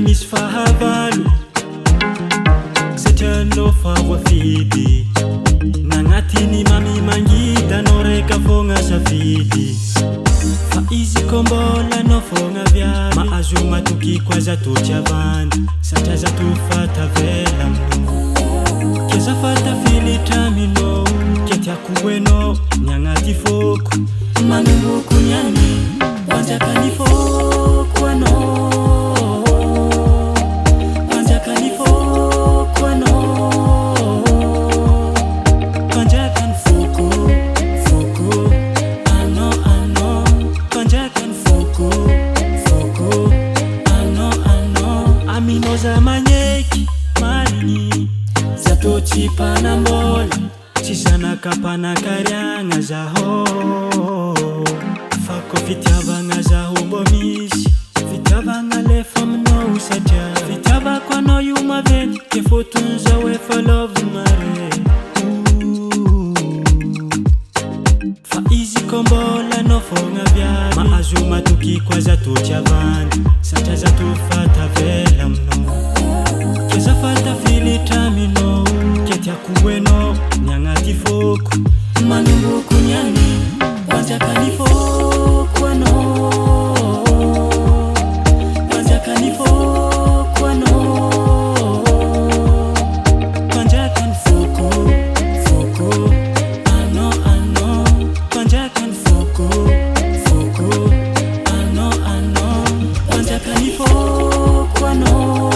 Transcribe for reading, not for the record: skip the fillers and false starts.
misy fahavalo satria anao fa voafidy nagnatiny mami mangita anao raika fogna safidy fa izy ko mbola anao fogna viavy mahazo matokiko aza toty avandy satria za to fatavela aminao ke za fatafilitra aminao ke tiako enao ny agnaty foko manomboky niany manjaka ny foko anao zamanyeki marini zato chipanambola chisanakapanakaragna zaho fako fitiavagna zaho mbo misy fitiavagna lefa aminao satria fitiavako anao io maventy ke fotony zao efa lovy mare fa izy ko mbola anao fogna viavy mahazo matokiko aza toty avandy satria za to fatavela aminao ke za fatafilitra aminao ke tiako enao ny agnaty foko manomboky niany manjaka ny foko anao manjaka ny foko anao manjaka ny foko foko anao anao manjaka ny foko foko anao anao manjaka ny foko anao